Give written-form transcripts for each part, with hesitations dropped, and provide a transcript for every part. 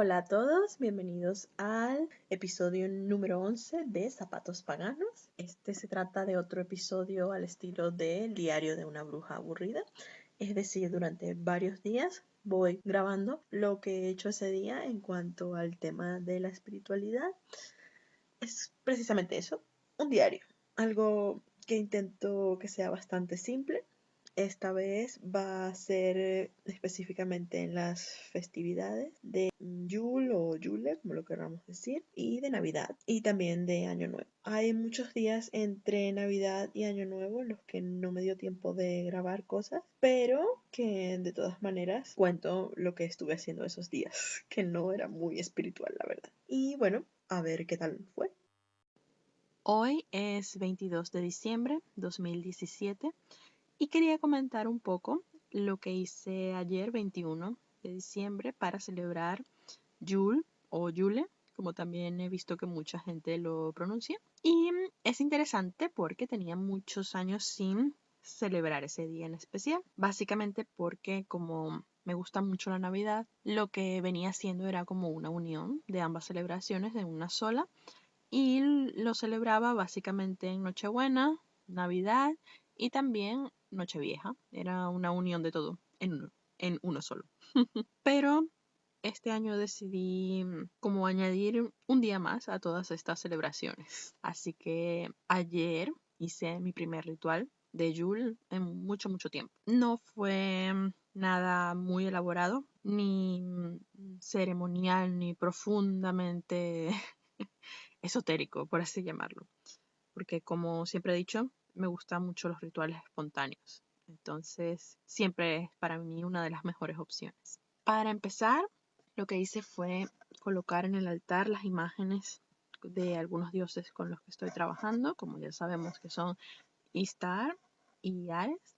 Hola a todos, bienvenidos al episodio número 11 de Zapatos Paganos. Este se trata de otro episodio al estilo del diario de una bruja aburrida. Es decir, durante varios días voy grabando lo que he hecho ese día en cuanto al tema de la espiritualidad. Es precisamente eso, un diario. Algo que intento que sea bastante simple. Esta vez va a ser específicamente en las festividades de Yule o Yule, como lo queramos decir, y de Navidad y también de Año Nuevo. Hay muchos días entre Navidad y Año Nuevo en los que no me dio tiempo de grabar cosas, pero que de todas maneras cuento lo que estuve haciendo esos días, que no era muy espiritual, la verdad. Y bueno, a ver qué tal fue. Hoy es 22 de diciembre 2017 y quería comentar un poco lo que hice ayer 21 de diciembre para celebrar Yule o Yule, como también he visto que mucha gente lo pronuncia. Y es interesante porque tenía muchos años sin celebrar ese día en especial, básicamente porque como me gusta mucho la Navidad, lo que venía haciendo era como una unión de ambas celebraciones en una sola y lo celebraba básicamente en Nochebuena, Navidad y también Nochevieja. Era una unión de todo en uno solo. Pero este año decidí como añadir un día más a todas estas celebraciones. Así que ayer hice mi primer ritual de Yule en mucho, mucho tiempo. No fue nada muy elaborado, ni ceremonial, ni profundamente esotérico, por así llamarlo. Porque como siempre he dicho, me gustan mucho los rituales espontáneos. Entonces, siempre es para mí una de las mejores opciones. Para empezar, lo que hice fue colocar en el altar las imágenes de algunos dioses con los que estoy trabajando, como ya sabemos que son Ishtar y Ares.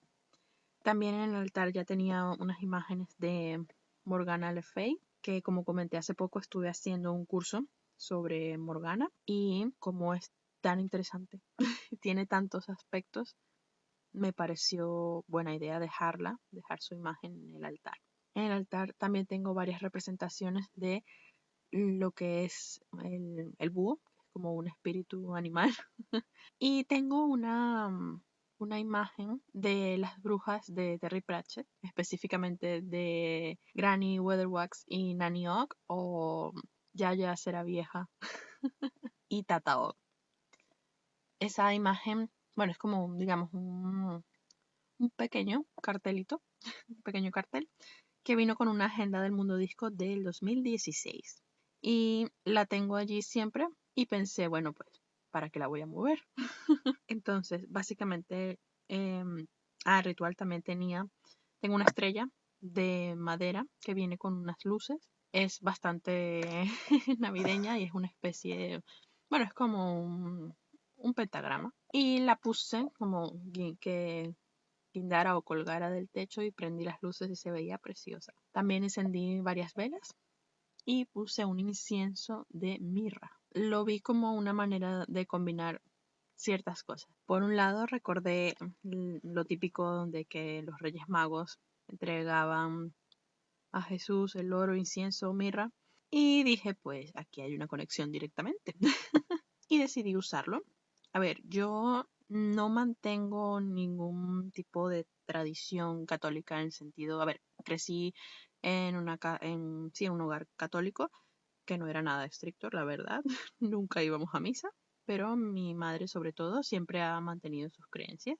También en el altar ya tenía unas imágenes de Morgana Le Fay, que como comenté hace poco estuve haciendo un curso sobre Morgana y como es tan interesante, tiene tantos aspectos, me pareció buena idea dejar su imagen en el altar. En el altar también tengo varias representaciones de lo que es el búho, como un espíritu animal. Y tengo una imagen de las brujas de Terry Pratchett, específicamente de Granny Weatherwax y Nanny Ogg, o Yaya Será Vieja y Tata Ogg. Esa imagen, bueno, es como, digamos, un pequeño cartelito, un pequeño cartel, que vino con una agenda del Mundo Disco del 2016. Y la tengo allí siempre y pensé, bueno, pues, ¿para qué la voy a mover? Entonces, básicamente, Ritual también tengo una estrella de madera que viene con unas luces. Es bastante navideña y es una especie, bueno, es como un pentagrama. Y la puse como que guindara o colgara del techo y prendí las luces y se veía preciosa. También encendí varias velas y puse un incienso de mirra. Lo vi como una manera de combinar ciertas cosas. Por un lado, recordé lo típico de que los Reyes Magos entregaban a Jesús el oro, incienso, mirra. Y dije, pues aquí hay una conexión directamente. Y decidí usarlo. A ver, yo no mantengo ningún tipo de tradición católica en el sentido, a ver, crecí sí, en un hogar católico que no era nada estricto, la verdad. Nunca íbamos a misa, pero mi madre sobre todo siempre ha mantenido sus creencias,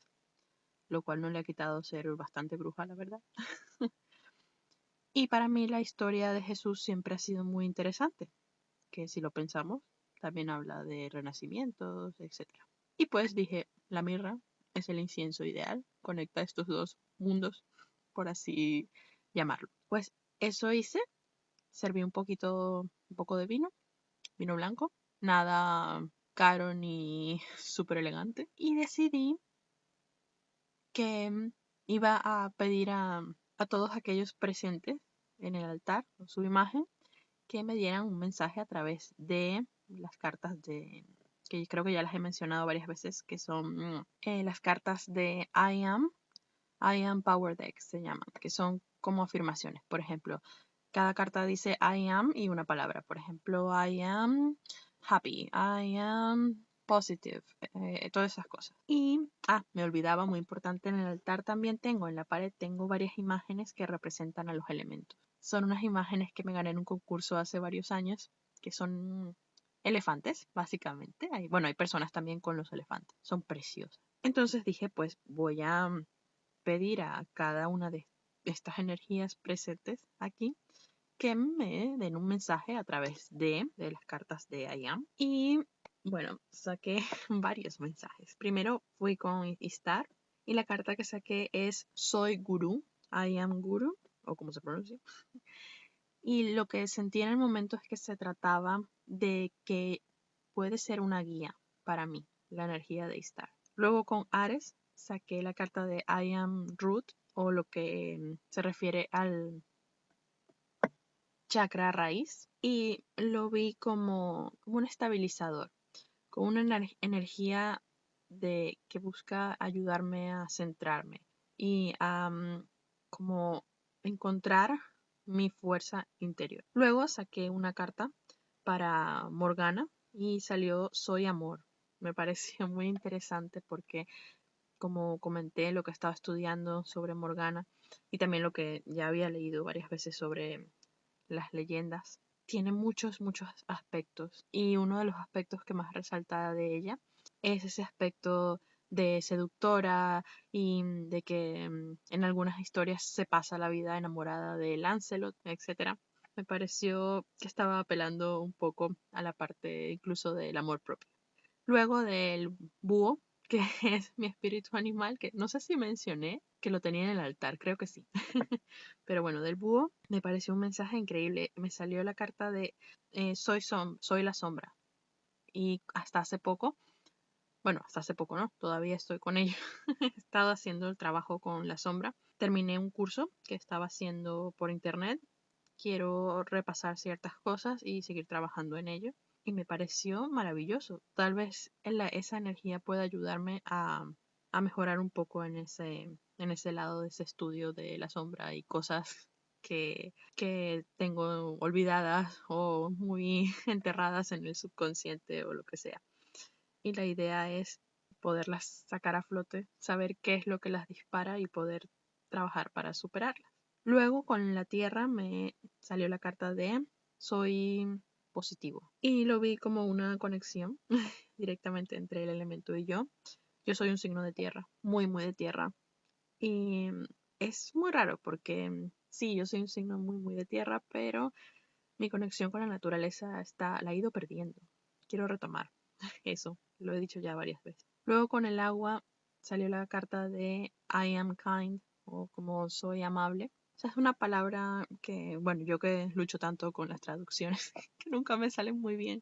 lo cual no le ha quitado ser bastante bruja, la verdad. Y para mí la historia de Jesús siempre ha sido muy interesante, que si lo pensamos, también habla de renacimientos, etcétera. Y pues dije, la mirra es el incienso ideal, conecta estos dos mundos, por así llamarlo. Pues eso hice, serví un poco de vino blanco, nada caro ni súper elegante, y decidí que iba a pedir a todos aquellos presentes en el altar, con su imagen, que me dieran un mensaje a través de las cartas que creo que ya las he mencionado varias veces, que son las cartas de I Am Power Deck se llaman, que son como afirmaciones. Por ejemplo, Cada carta dice I am y una palabra. Por ejemplo, I am happy, I am positive, todas esas cosas. Y, me olvidaba, muy importante, en el altar también tengo, en la pared tengo varias imágenes que representan a los elementos. Son unas imágenes que me gané en un concurso hace varios años, que son elefantes, básicamente. Bueno, hay personas también con los elefantes, son preciosos. Entonces dije, pues voy a pedir a cada una de estas energías presentes aquí que me den un mensaje a través de las cartas de I Am. Y bueno, saqué varios mensajes. Primero fui con Istar y la carta que saqué es Soy Gurú, I Am Guru, o como se pronuncia. Y lo que sentí en el momento es que se trataba de que puede ser una guía para mí, la energía de Istar. Luego con Ares saqué la carta de I Am Root, o lo que se refiere al chakra raíz, y lo vi como un estabilizador, con una energía que busca ayudarme a centrarme y a como encontrar mi fuerza interior. Luego saqué una carta para Morgana y salió Soy Amor. Me pareció muy interesante porque, como comenté, lo que estaba estudiando sobre Morgana y también lo que ya había leído varias veces sobre las leyendas, tiene muchos, muchos aspectos, y uno de los aspectos que más resalta de ella es ese aspecto de seductora y de que en algunas historias se pasa la vida enamorada de Lancelot, etcétera. Me pareció que estaba apelando un poco a la parte incluso del amor propio. Luego del búho, que es mi espíritu animal, que no sé si mencioné que lo tenía en el altar, creo que sí. Pero bueno, del búho me pareció un mensaje increíble. Me salió la carta de soy la sombra. Y hasta hace poco, bueno, hasta hace poco no, todavía estoy con ello. He estado haciendo el trabajo con la sombra. Terminé un curso que estaba haciendo por internet. Quiero repasar ciertas cosas y seguir trabajando en ello. Y me pareció maravilloso. Tal vez esa energía pueda ayudarme a mejorar un poco en ese lado de ese estudio de la sombra y cosas que tengo olvidadas o muy enterradas en el subconsciente o lo que sea. Y la idea es poderlas sacar a flote, saber qué es lo que las dispara y poder trabajar para superarlas. Luego con la tierra me salió la carta de soy positivo y lo vi como una conexión directamente entre el elemento y yo. Yo soy un signo de tierra, muy, muy de tierra. Y es muy raro porque sí, yo soy un signo muy, muy de tierra, pero mi conexión con la naturaleza la he ido perdiendo. Quiero retomar eso, lo he dicho ya varias veces. Luego con el agua salió la carta de I am kind, o como soy amable. O sea, es una palabra que, bueno, yo que lucho tanto con las traducciones, que nunca me salen muy bien,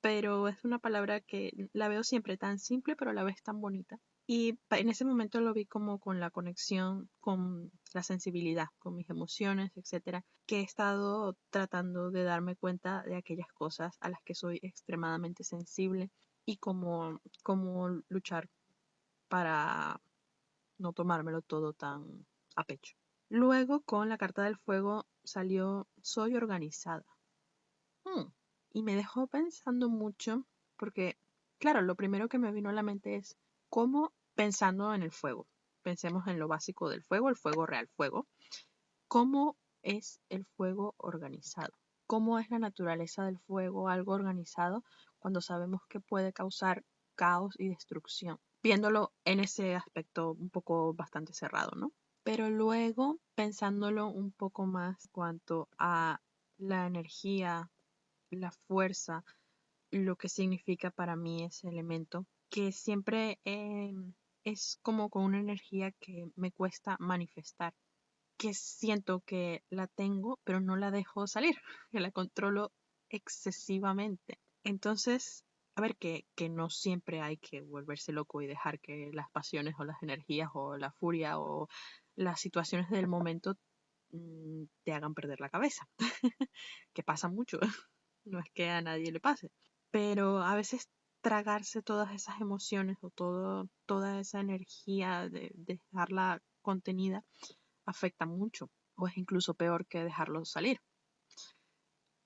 pero es una palabra que la veo siempre tan simple, pero a la vez tan bonita. Y en ese momento lo vi como con la conexión, con la sensibilidad, con mis emociones, etcétera, que he estado tratando de darme cuenta de aquellas cosas a las que soy extremadamente sensible y cómo luchar para no tomármelo todo tan a pecho. Luego, con la carta del fuego, salió Soy organizada. Y me dejó pensando mucho porque, claro, lo primero que me vino a la mente es cómo, pensando en el fuego. Pensemos en lo básico del fuego, el fuego real, fuego. ¿Cómo es el fuego organizado? ¿Cómo es la naturaleza del fuego algo organizado cuando sabemos que puede causar caos y destrucción? Viéndolo en ese aspecto un poco bastante cerrado, ¿no? Pero luego, pensándolo un poco más en cuanto a la energía, la fuerza, lo que significa para mí ese elemento, que siempre es como con una energía que me cuesta manifestar, que siento que la tengo, pero no la dejo salir, que la controlo excesivamente. Entonces, a ver, que no siempre hay que volverse loco y dejar que las pasiones o las energías o la furia o las situaciones del momento te hagan perder la cabeza, que pasa mucho. No es que a nadie le pase, pero a veces tragarse todas esas emociones o toda esa energía de dejarla contenida afecta mucho. o es incluso peor que dejarlo salir.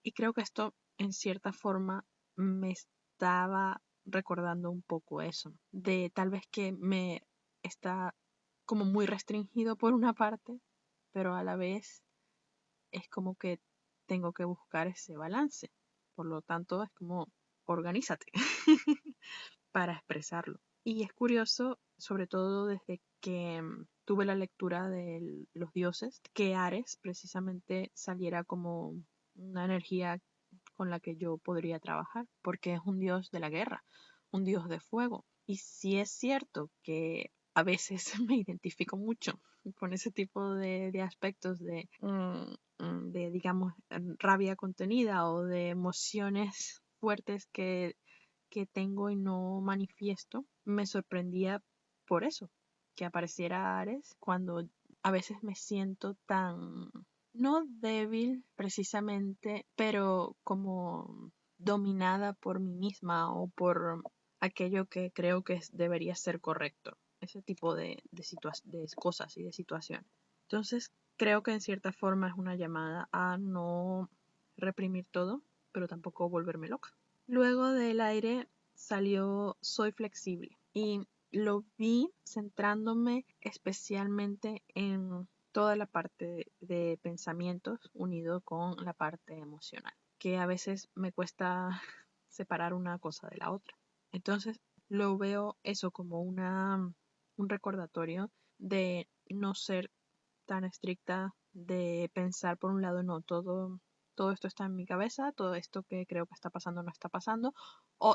Y creo que esto, en cierta forma, me estaba recordando un poco eso, de tal vez que me está como muy restringido por una parte, pero a la vez es como que tengo que buscar ese balance. Por lo tanto, es como organízate para expresarlo. Y es curioso, sobre todo desde que tuve la lectura de los dioses, que Ares precisamente saliera como una energía con la que yo podría trabajar, porque es un dios de la guerra, un dios de fuego. Y sí es cierto que a veces me identifico mucho con ese tipo de aspectos de, digamos, rabia contenida o de emociones fuertes que tengo y no manifiesto. Me sorprendía por eso, que apareciera Ares cuando a veces me siento tan, no débil precisamente, pero como dominada por mí misma o por aquello que creo que debería ser correcto. Ese tipo de cosas y de situaciones. Entonces, creo que en cierta forma es una llamada a no reprimir todo, pero tampoco volverme loca. Luego del aire salió Soy flexible y lo vi centrándome especialmente en toda la parte de pensamientos unido con la parte emocional, que a veces me cuesta separar una cosa de la otra. Entonces lo veo eso como un recordatorio de no ser tan estricta, de pensar por un lado, no, todo esto está en mi cabeza, todo esto que creo que está pasando no está pasando,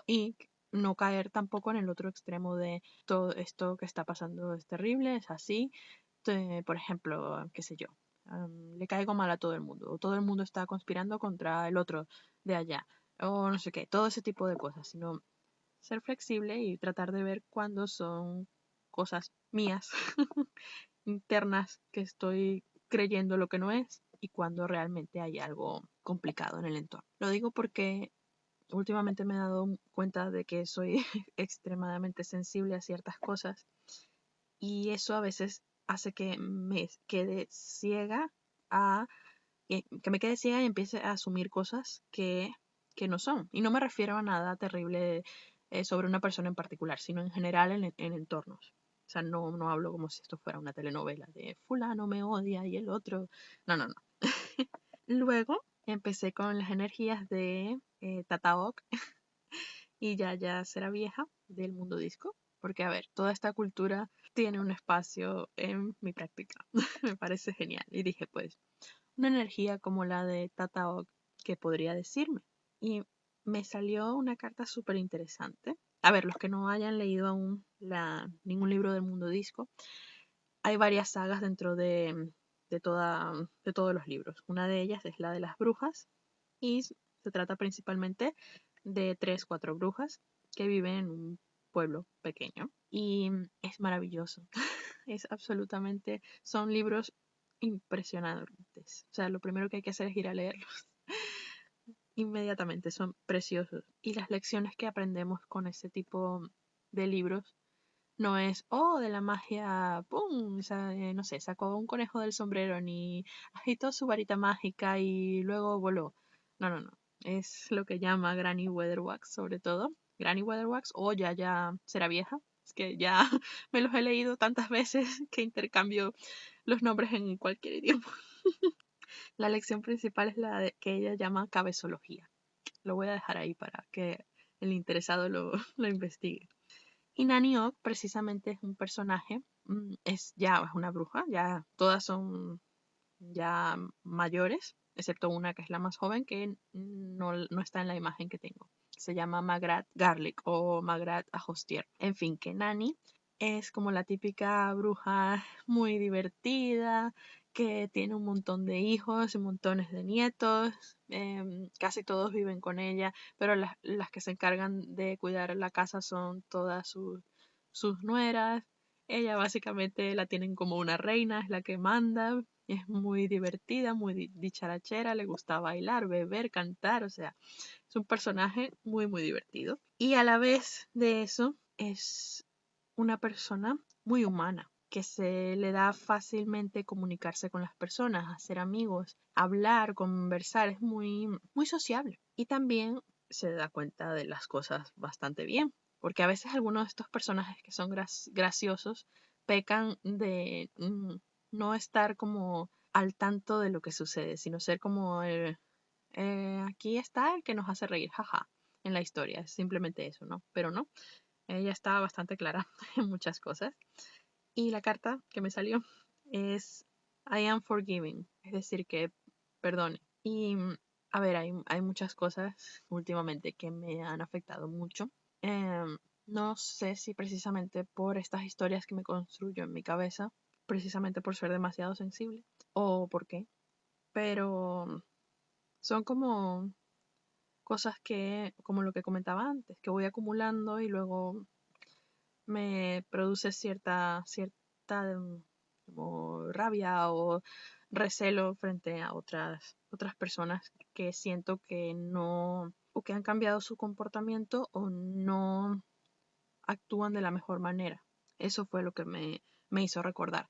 y no caer tampoco en el otro extremo de todo esto que está pasando es terrible, es así. Por ejemplo, qué sé yo, le caigo mal a todo el mundo, o todo el mundo está conspirando contra el otro de allá, o no sé qué, todo ese tipo de cosas, sino ser flexible y tratar de ver cuándo son cosas mías internas que estoy creyendo lo que no es y cuando realmente hay algo complicado en el entorno. Lo digo porque últimamente me he dado cuenta de que soy extremadamente sensible a ciertas cosas y eso a veces hace que me quede ciega que me quede ciega y empiece a asumir cosas que no son. Y no me refiero a nada terrible sobre una persona en particular, sino en general en entornos. O sea, no hablo como si esto fuera una telenovela de fulano me odia y el otro. No, no, no. Luego empecé con las energías de Tataok y ya será vieja del mundo disco. Porque, a ver, toda esta cultura tiene un espacio en mi práctica. Me parece genial. Y dije, pues, una energía como la de Tataok que podría decirme. Y me salió una carta súper interesante. A ver, los que no hayan leído aún ningún libro del mundo disco, hay varias sagas dentro de todos los libros. Una de ellas es la de las brujas y se trata principalmente de 3, 4 brujas que viven en un pueblo pequeño y es maravilloso. Es absolutamente, son libros impresionantes. O sea, lo primero que hay que hacer es ir a leerlos inmediatamente, son preciosos. Y las lecciones que aprendemos con ese tipo de libros no es, oh, de la magia, ¡pum! O sea, no sé, sacó un conejo del sombrero ni agitó su varita mágica y luego voló. No, no, no. Es lo que llama Granny Weatherwax, sobre todo. Granny Weatherwax o ya será vieja. Es que ya me los he leído tantas veces que intercambio los nombres en cualquier idioma. La lección principal es la que ella llama cabezología. Lo voy a dejar ahí para que el interesado lo investigue. Y Nanny Ogg precisamente es un personaje, es una bruja, ya todas son ya mayores, excepto una que es la más joven que no está en la imagen que tengo. Se llama Magrat Garlic o Magrat Ajostier. En fin, que Nani es como la típica bruja muy divertida, que tiene un montón de hijos y montones de nietos. Casi todos viven con ella, pero las que se encargan de cuidar la casa son todas sus nueras. Ella básicamente la tienen como una reina, es la que manda, es muy divertida, muy dicharachera, le gusta bailar, beber, cantar, o sea, es un personaje muy, muy divertido. Y a la vez de eso, es una persona muy humana, que se le da fácilmente comunicarse con las personas, hacer amigos, hablar, conversar, es muy, muy sociable. Y también se da cuenta de las cosas bastante bien, porque a veces algunos de estos personajes que son graciosos pecan de no estar como al tanto de lo que sucede, sino ser como aquí está el que nos hace reír, jaja, en la historia, es simplemente eso, ¿no? Pero no, ella está bastante clara en muchas cosas. Y la carta que me salió es I am forgiving, es decir, que perdone. Y a ver, hay muchas cosas últimamente que me han afectado mucho. No sé si precisamente por estas historias que me construyo en mi cabeza, precisamente por ser demasiado sensible, o por qué, pero son como cosas que, como lo que comentaba antes, que voy acumulando y luego me produce cierta como rabia o recelo frente a otras personas que siento que no, o que han cambiado su comportamiento o no actúan de la mejor manera. Eso fue lo que me hizo recordar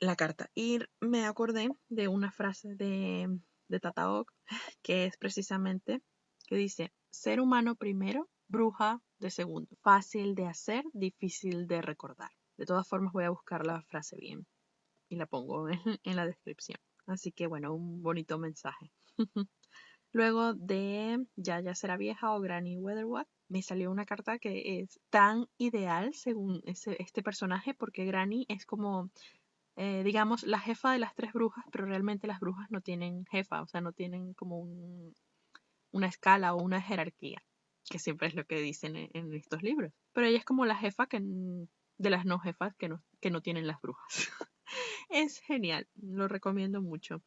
la carta. Y me acordé de una frase de Tataok, que es precisamente, que dice, ser humano primero, bruja de segundo. Fácil de hacer, difícil de recordar. De todas formas voy a buscar la frase bien y la pongo en la descripción. Así que bueno, un bonito mensaje. Luego de Ya será vieja o Granny Weatherwax, me salió una carta que es tan ideal según este personaje, porque Granny es como digamos, la jefa de las tres brujas, pero realmente las brujas no tienen jefa, o sea, no tienen como una escala o una jerarquía, que siempre es lo que dicen en estos libros. Pero ella es como la jefa de las no jefas que no tienen las brujas. Es genial, lo recomiendo mucho.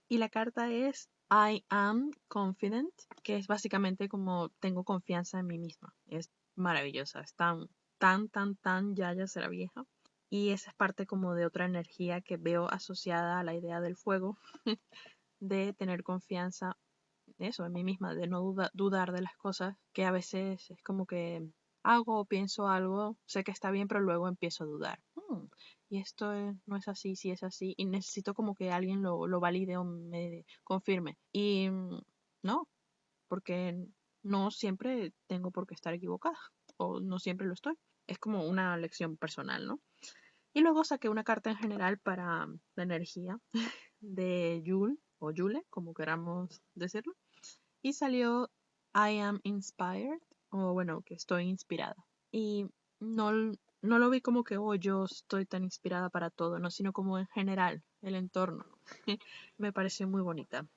Y la carta es I am confident, que es básicamente como tengo confianza en mí misma. Es maravillosa, es tan, ya será vieja. Y esa es parte como de otra energía que veo asociada a la idea del fuego, de tener confianza eso, en mí misma, de no dudar de las cosas, que a veces es como que hago o pienso algo, sé que está bien, pero luego empiezo a dudar. Y esto no es así, si es así, y necesito como que alguien lo valide o me confirme. Y no, porque no siempre tengo por qué estar equivocada, o no siempre lo estoy. Es como una lección personal, ¿no? Y luego saqué una carta en general para la energía de Yule, o Yule, como queramos decirlo. Y salió I am inspired, o bueno, que estoy inspirada. Y no, no lo vi como que, oh, yo estoy tan inspirada para todo, no, sino como en general, el entorno. Me pareció muy bonita.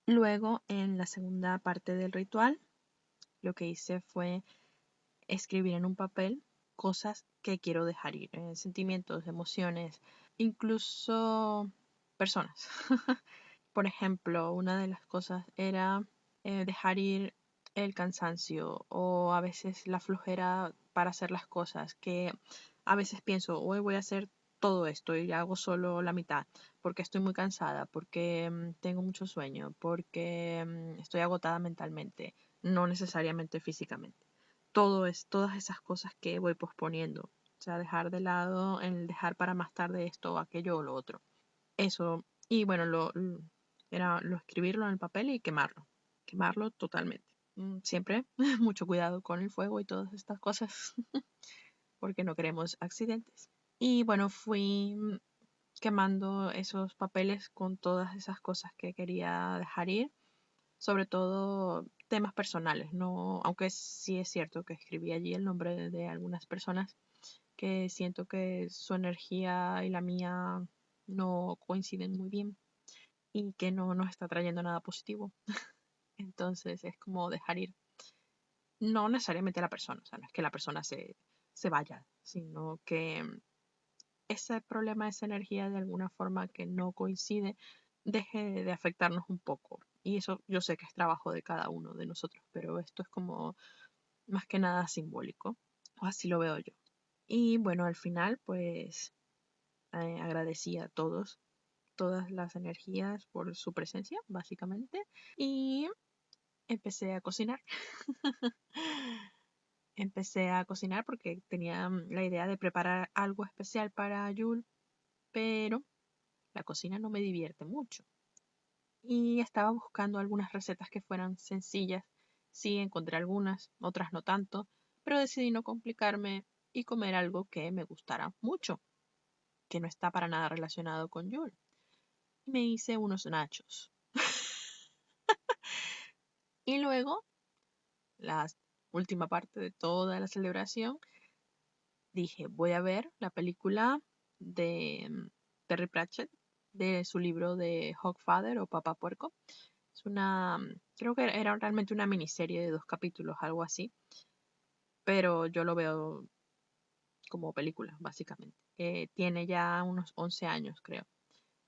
Luego, en la segunda parte del ritual, lo que hice fue escribir en un papel cosas que quiero dejar ir, sentimientos, emociones, incluso personas. Por ejemplo, una de las cosas era dejar ir el cansancio o a veces la flojera para hacer las cosas, que a veces pienso, hoy voy a hacer todo esto y hago solo la mitad, porque estoy muy cansada, porque tengo mucho sueño, porque estoy agotada mentalmente, no necesariamente físicamente. Todas esas cosas que voy posponiendo. O sea, dejar de lado el dejar para más tarde esto, aquello o lo otro. Eso, y bueno, era lo escribirlo en el papel y quemarlo. Quemarlo totalmente. Siempre mucho cuidado con el fuego y todas estas cosas, porque no queremos accidentes. Y bueno, fui quemando esos papeles con todas esas cosas que quería dejar ir, sobre todo temas personales, no, aunque sí es cierto que escribí allí el nombre de algunas personas que siento que su energía y la mía no coinciden muy bien y que no nos está trayendo nada positivo. Entonces es como dejar ir, no necesariamente a la persona, o sea, no es que la persona se vaya, sino que ese problema, esa energía de alguna forma que no coincide, deje de afectarnos un poco. Y eso yo sé que es trabajo de cada uno de nosotros, pero esto es como más que nada simbólico, o así lo veo yo. Y bueno, al final pues agradecí a todas las energías por su presencia, básicamente, y empecé a cocinar. empecé a cocinar porque tenía la idea de preparar algo especial para Yul, pero la cocina no me divierte mucho. Y estaba buscando algunas recetas que fueran sencillas. Sí, encontré algunas, otras no tanto, pero decidí no complicarme y comer algo que me gustara mucho, que no está para nada relacionado con Yul. Y me hice unos nachos. Y luego, la última parte de toda la celebración, dije, voy a ver la película de Terry Pratchett, de su libro de Hogfather o Papá Puerco. Es una, creo que era realmente una miniserie de 2 capítulos, algo así, pero yo lo veo como película, básicamente. Tiene ya unos 11 años, creo.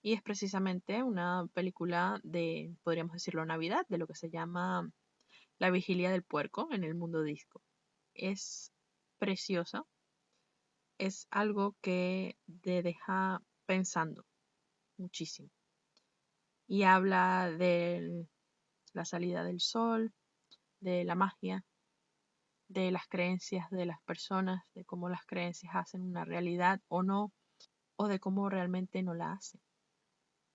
Y es precisamente una película de, podríamos decirlo, Navidad, de lo que se llama La Vigilia del Puerco en el mundo disco. Es preciosa, es algo que te deja pensando muchísimo. Y habla de la salida del sol, de la magia, de las creencias de las personas, de cómo las creencias hacen una realidad o no, o de cómo realmente no la hacen.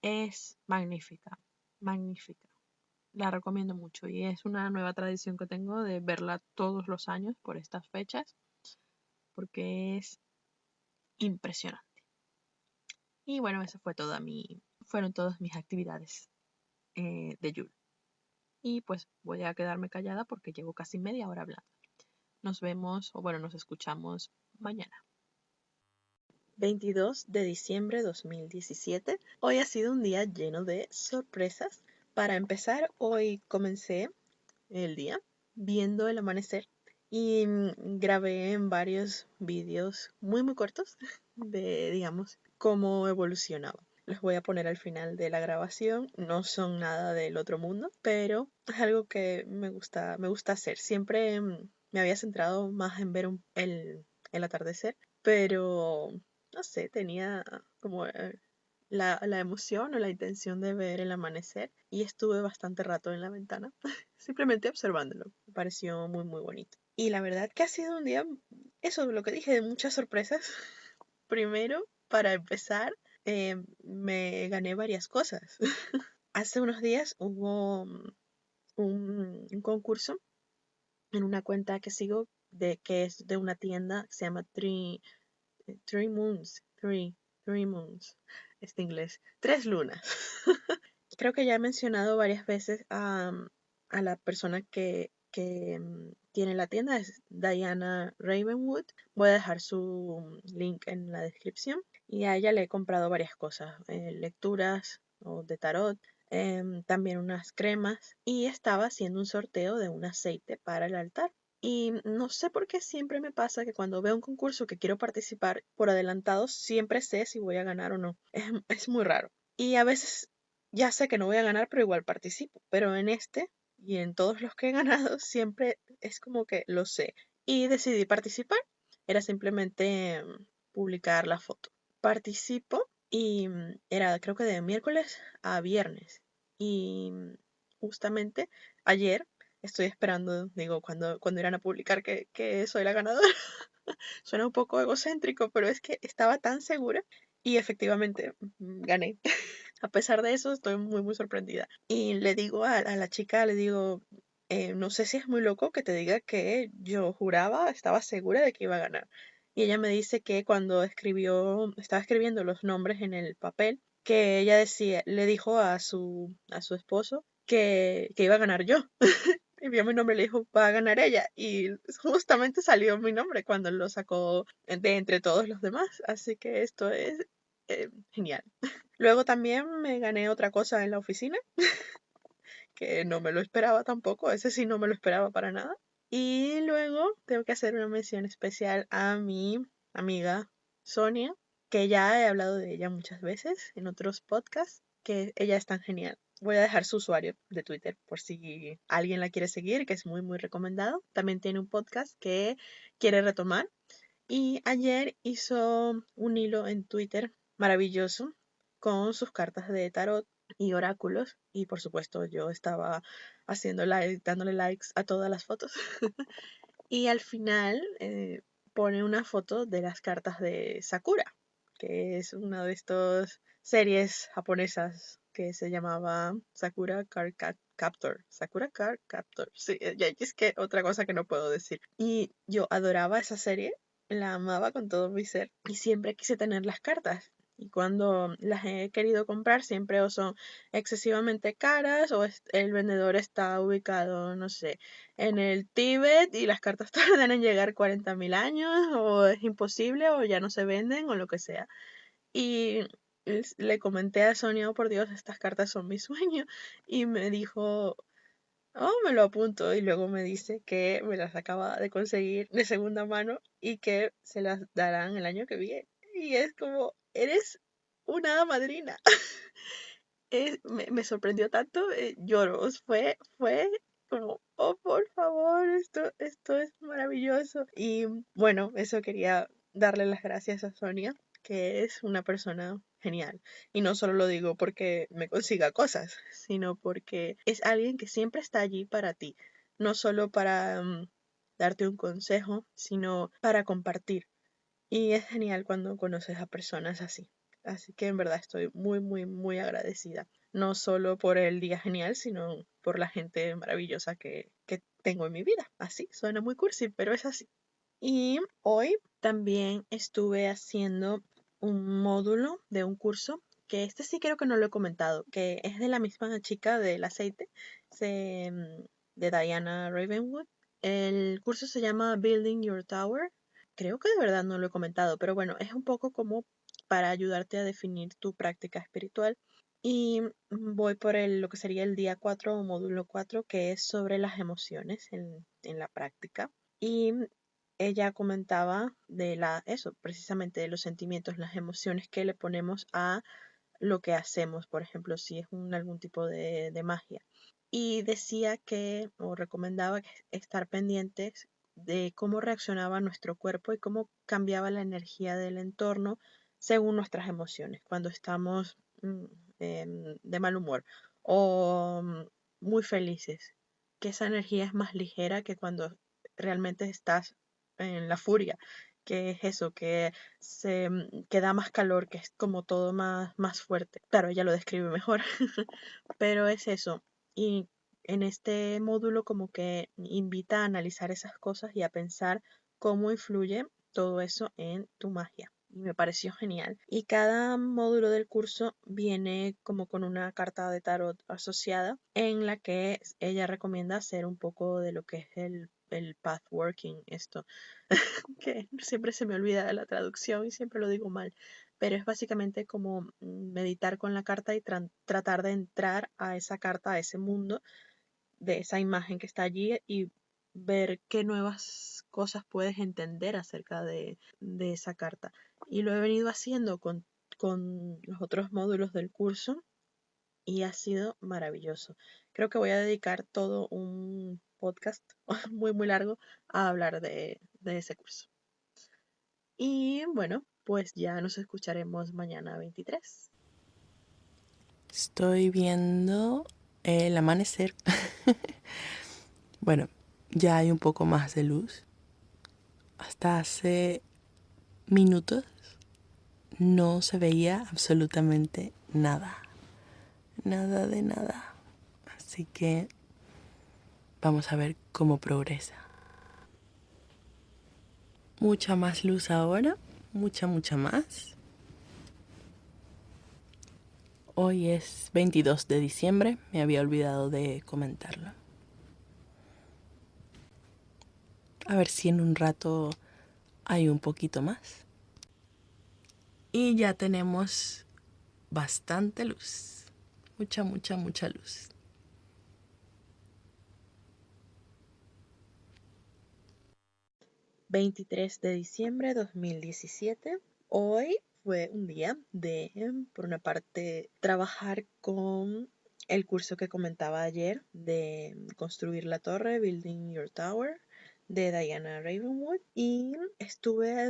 Es magnífica, magnífica. La recomiendo mucho y es una nueva tradición que tengo de verla todos los años por estas fechas, porque es impresionante. Y bueno, eso fue fueron todas mis actividades de Yule. Y pues voy a quedarme callada porque llevo casi media hora hablando. Nos vemos, o bueno, nos escuchamos mañana. 22 de diciembre 2017. Hoy ha sido un día lleno de sorpresas. Para empezar, hoy comencé el día viendo el amanecer y grabé en varios vídeos muy cortos de, digamos, cómo evolucionaba. Los voy a poner al final de la grabación. No son nada del otro mundo, pero es algo que me gusta hacer. Siempre me había centrado más en ver el atardecer, pero no sé, tenía como la emoción o la intención de ver el amanecer y estuve bastante rato en la ventana, simplemente observándolo. Me pareció muy bonito. Y la verdad que ha sido un día, eso, lo que dije, de muchas sorpresas. Primero, para empezar, me gané varias cosas. Hace unos días hubo un concurso en una cuenta que sigo que es de una tienda que se llama Three Moons, Three Moons, este inglés, 3 lunas. Creo que ya he mencionado varias veces a la persona que tiene la tienda, es Diana Ravenwood. Voy a dejar su link en la descripción. Y a ella le he comprado varias cosas, lecturas o de tarot, también unas cremas. Y estaba haciendo un sorteo de un aceite para el altar. Y no sé por qué siempre me pasa que cuando veo un concurso que quiero participar por adelantado, siempre sé si voy a ganar o no. Es muy raro. Y a veces ya sé que no voy a ganar, pero igual participo. Pero en este y en todos los que he ganado, siempre es como que lo sé. Y decidí participar. Era simplemente publicar la foto. Participo y era creo que de miércoles a viernes. Y justamente ayer estoy esperando, digo, cuando irán a publicar que soy la ganadora. Suena un poco egocéntrico, pero es que estaba tan segura y efectivamente gané. A pesar de eso, estoy muy sorprendida. Y le digo a la chica, le digo, no sé si es muy loco que te diga que yo juraba, estaba segura de que iba a ganar. Y ella me dice que cuando estaba escribiendo los nombres en el papel, que ella le dijo a su esposo que iba a ganar yo. Y vio mi nombre y le dijo, va a ganar ella. Y justamente salió mi nombre cuando lo sacó de entre todos los demás. Así que esto es genial. Luego también me gané otra cosa en la oficina, que no me lo esperaba tampoco. Ese sí no me lo esperaba para nada. Y luego tengo que hacer una mención especial a mi amiga Sonia, que ya he hablado de ella muchas veces en otros podcasts, que ella es tan genial. Voy a dejar su usuario de Twitter por si alguien la quiere seguir, que es muy recomendado. También tiene un podcast que quiere retomar. Y ayer hizo un hilo en Twitter maravilloso con sus cartas de tarot y oráculos. Y por supuesto yo estaba dándole likes a todas las fotos. Y al final pone una foto de las cartas de Sakura, que es una de estas series japonesas que se llamaba Sakura Card Captor. Sakura Card Captor. Sí, ya es que otra cosa que no puedo decir. Y yo adoraba esa serie, la amaba con todo mi ser y siempre quise tener las cartas. Y cuando las he querido comprar, siempre o son excesivamente caras o el vendedor está ubicado, no sé, en el Tíbet y las cartas tardan en llegar 40.000 años o es imposible o ya no se venden o lo que sea. Y le comenté a Sonia, oh por Dios, estas cartas son mi sueño. Y me dijo, oh, me lo apunto. Y luego me dice que me las acaba de conseguir de segunda mano y que se las darán el año que viene. Y es como, eres una hada madrina. Me sorprendió tanto, lloro. Fue como, oh, por favor, esto es maravilloso. Y bueno, eso quería darle las gracias a Sonia, que es una persona genial. Y no solo lo digo porque me consiga cosas, sino porque es alguien que siempre está allí para ti. No solo para darte un consejo, sino para compartir. Y es genial cuando conoces a personas así. Así que en verdad estoy muy, muy, muy agradecida. No solo por el día genial, sino por la gente maravillosa que tengo en mi vida. Así, suena muy cursi, pero es así. Y hoy también estuve haciendo un módulo de un curso, que este sí creo que no lo he comentado, que es de la misma chica del aceite, de Diana Ravenwood. El curso se llama Building Your Tower. Creo que de verdad no lo he comentado, pero bueno, es un poco como para ayudarte a definir tu práctica espiritual. Y voy por lo que sería el día 4 o módulo 4, que es sobre las emociones en la práctica. Y ella comentaba eso, precisamente de los sentimientos, las emociones que le ponemos a lo que hacemos, por ejemplo, si es algún tipo de magia. Y decía o recomendaba estar pendientes de cómo reaccionaba nuestro cuerpo y cómo cambiaba la energía del entorno según nuestras emociones, cuando estamos de mal humor o muy felices, que esa energía es más ligera que cuando realmente estás en la furia, que es eso, que da más calor, que es como todo más fuerte. Claro, ella lo describe mejor, pero es eso. Y en este módulo como que invita a analizar esas cosas y a pensar cómo influye todo eso en tu magia. Y me pareció genial. Y cada módulo del curso viene como con una carta de tarot asociada en la que ella recomienda hacer un poco de lo que es el pathworking, esto, que siempre se me olvida la traducción y siempre lo digo mal, pero es básicamente como meditar con la carta y tratar de entrar a esa carta, a ese mundo de esa imagen que está allí y ver qué nuevas cosas puedes entender acerca de esa carta. Y lo he venido haciendo con los otros módulos del curso y ha sido maravilloso. Creo que voy a dedicar todo un podcast muy, muy largo a hablar de ese curso. Y bueno, pues ya nos escucharemos mañana 23. Estoy viendo el amanecer. Bueno, ya hay un poco más de luz. Hasta hace minutos no se veía absolutamente nada. Nada de nada. Así que vamos a ver cómo progresa. Mucha más luz ahora. Mucha más. Hoy es 22 de diciembre. Me había olvidado de comentarlo. A ver si en un rato hay un poquito más. Y ya tenemos bastante luz. Mucha luz. ...23 de diciembre 2017... Hoy fue un día de, por una parte, trabajar con el curso que comentaba ayer de construir la torre, Building Your Tower, de Diana Ravenwood. Y estuve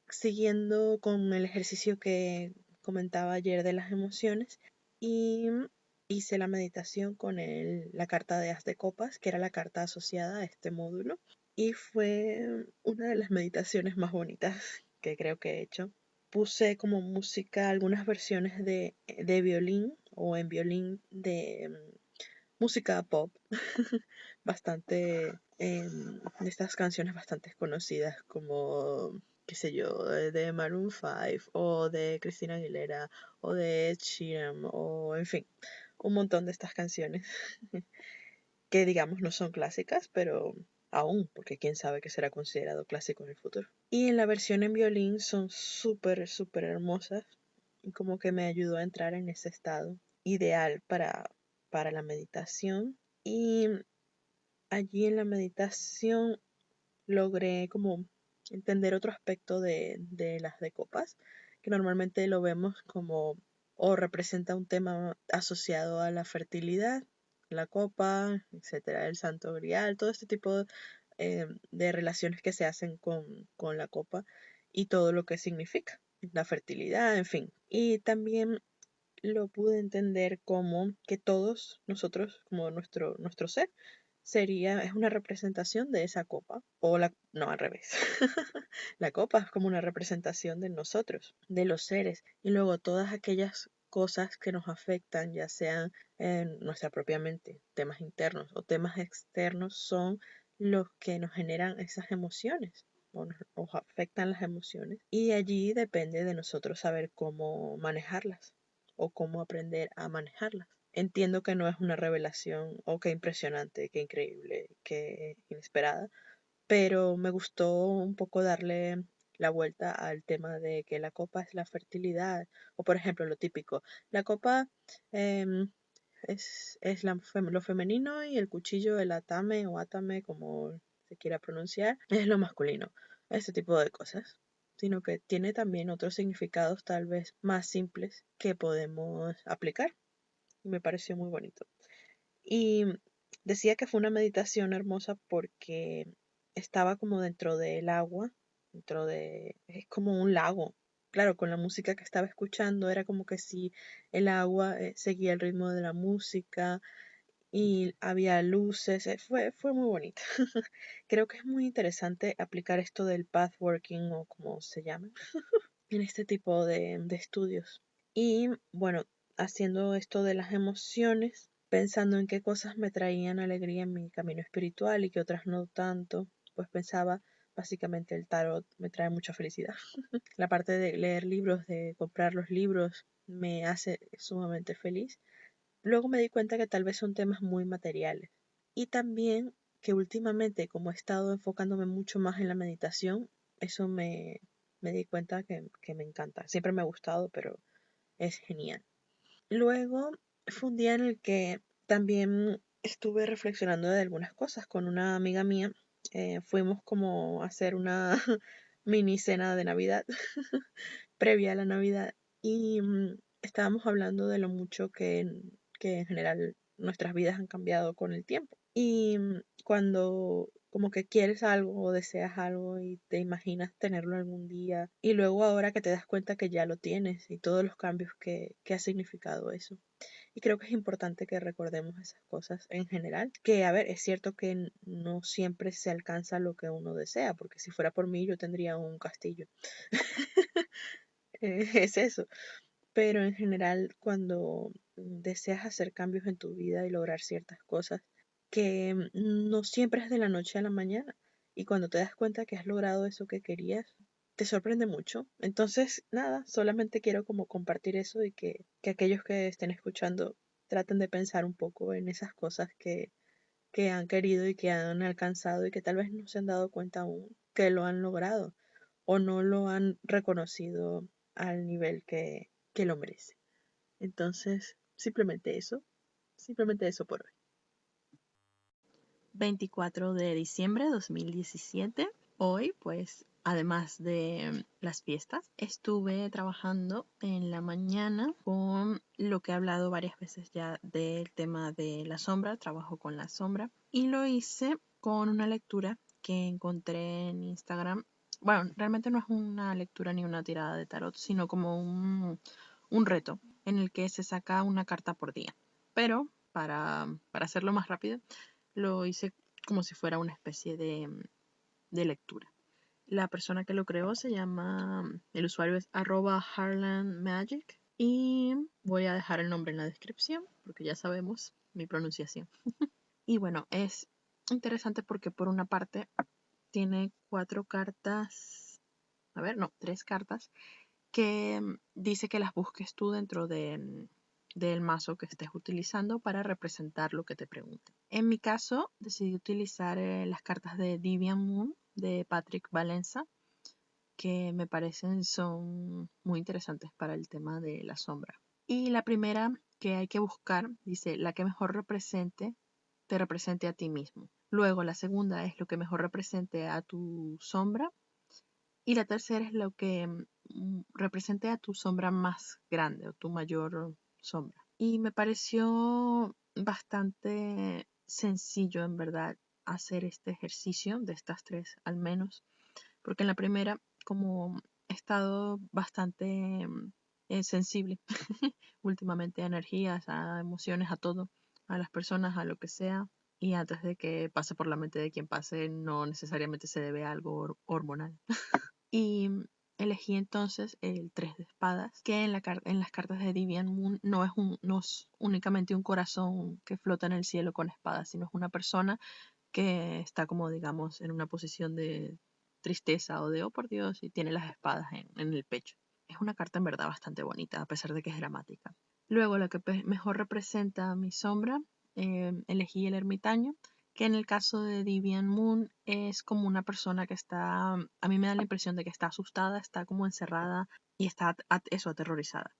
siguiendo con el ejercicio que comentaba ayer de las emociones. Y hice la meditación con la carta de As de Copas, que era la carta asociada a este módulo. y fue una de las meditaciones más bonitas que creo que he hecho. Puse como música algunas versiones de violín o en violín de música pop, bastante, de estas canciones bastante conocidas como, qué sé yo, de Maroon 5 o de Christina Aguilera o de Ed Sheeran o en fin, un montón de estas canciones que digamos no son clásicas, pero aún, porque quién sabe que será considerado clásico en el futuro. Y en la versión en violín son súper, súper hermosas y como que me ayudó a entrar en ese estado ideal para la meditación. Y allí en la meditación logré como entender otro aspecto de las de copas, que normalmente lo vemos como o representa un tema asociado a la fertilidad, la copa, etcétera, el santo grial, todo este tipo de relaciones que se hacen con la copa y todo lo que significa, la fertilidad, en fin. Y también lo pude entender como que todos nosotros, como nuestro ser, es una representación de esa copa, o no al revés. La copa es como una representación de nosotros, de los seres, y luego todas aquellas cosas que nos afectan, ya sean en nuestra propia mente, temas internos o temas externos, son los que nos generan esas emociones o afectan las emociones, y allí depende de nosotros saber cómo manejarlas o cómo aprender a manejarlas. Entiendo que no es una revelación, o qué impresionante, qué increíble, qué inesperada, pero me gustó un poco darle la vuelta al tema de que la copa es la fertilidad, o por ejemplo lo típico, la copa em, es lo femenino y el cuchillo, el atame o atame, como se quiera pronunciar, es lo masculino, ese tipo de cosas, sino que tiene también otros significados tal vez más simples que podemos aplicar, y me pareció muy bonito. Y decía que fue una meditación hermosa porque estaba como dentro del agua, es como un lago. Claro, con la música que estaba escuchando era como que si el agua seguía el ritmo de la música y había luces, fue muy bonito. Creo que es muy interesante aplicar esto del pathworking o como se llama en este tipo de estudios. Y bueno, haciendo esto de las emociones, pensando en qué cosas me traían alegría en mi camino espiritual y qué otras no tanto, pues pensaba, básicamente el tarot me trae mucha felicidad. La parte de leer libros, de comprar los libros, me hace sumamente feliz. Luego me di cuenta que tal vez son temas muy materiales. Y también que últimamente, como he estado enfocándome mucho más en la meditación, eso me di cuenta que me encanta. Siempre me ha gustado, pero es genial. Luego fue un día en el que también estuve reflexionando de algunas cosas con una amiga mía. Fuimos como a hacer una mini cena de Navidad previa a la Navidad y estábamos hablando de lo mucho que en general nuestras vidas han cambiado con el tiempo. Y cuando como que quieres algo o deseas algo y te imaginas tenerlo algún día y luego ahora que te das cuenta que ya lo tienes y todos los cambios que ha significado eso. Y creo que es importante que recordemos esas cosas en general, que a ver, es cierto que no siempre se alcanza lo que uno desea, porque si fuera por mí yo tendría un castillo. Es eso. Pero en general, cuando deseas hacer cambios en tu vida y lograr ciertas cosas, que no siempre es de la noche a la mañana, y cuando te das cuenta que has logrado eso que querías, te sorprende mucho. Entonces, nada, solamente quiero como compartir eso y que aquellos que estén escuchando traten de pensar un poco en esas cosas que han querido y que han alcanzado y que tal vez no se han dado cuenta aún que lo han logrado o no lo han reconocido al nivel que lo merece. Entonces, simplemente eso por hoy. 24 de diciembre de 2017. Hoy, pues, además de las fiestas, estuve trabajando en la mañana con lo que he hablado varias veces ya del tema de la sombra, trabajo con la sombra, y lo hice con una lectura que encontré en Instagram. Bueno, realmente no es una lectura ni una tirada de tarot, sino como un reto en el que se saca una carta por día. Pero para hacerlo más rápido, lo hice como si fuera una especie de lectura. La persona que lo creó se llama, el usuario es @harlandmagic y voy a dejar el nombre en la descripción porque ya sabemos mi pronunciación. Y bueno, es interesante porque por una parte tiene 3 cartas que dice que las busques tú dentro del mazo que estés utilizando para representar lo que te pregunte. En mi caso, decidí utilizar las cartas de Deviant Moon de Patrick Valenza, que me parecen son muy interesantes para el tema de la sombra. Y la primera que hay que buscar dice la que mejor te represente a ti mismo. Luego la segunda es lo que mejor represente a tu sombra. Y la tercera es lo que represente a tu sombra más grande o tu mayor sombra. Y me pareció bastante sencillo, en verdad, hacer este ejercicio de estas 3 al menos. Porque en la primera, como he estado bastante sensible últimamente a energías, a emociones, a todo, a las personas, a lo que sea. Y antes de que pase por la mente de quien pase, no necesariamente se debe a algo hormonal. Y elegí entonces el 3 de espadas, que en las cartas de Deviant Moon no es únicamente un corazón que flota en el cielo con espadas, sino es una persona que está como, digamos, en una posición de tristeza o de, oh por Dios, y tiene las espadas en el pecho. Es una carta en verdad bastante bonita, a pesar de que es dramática. Luego, la que mejor representa mi sombra, elegí el ermitaño, que en el caso de Deviant Moon es como una persona que está, a mí me da la impresión de que está asustada, está como encerrada y está aterrorizada,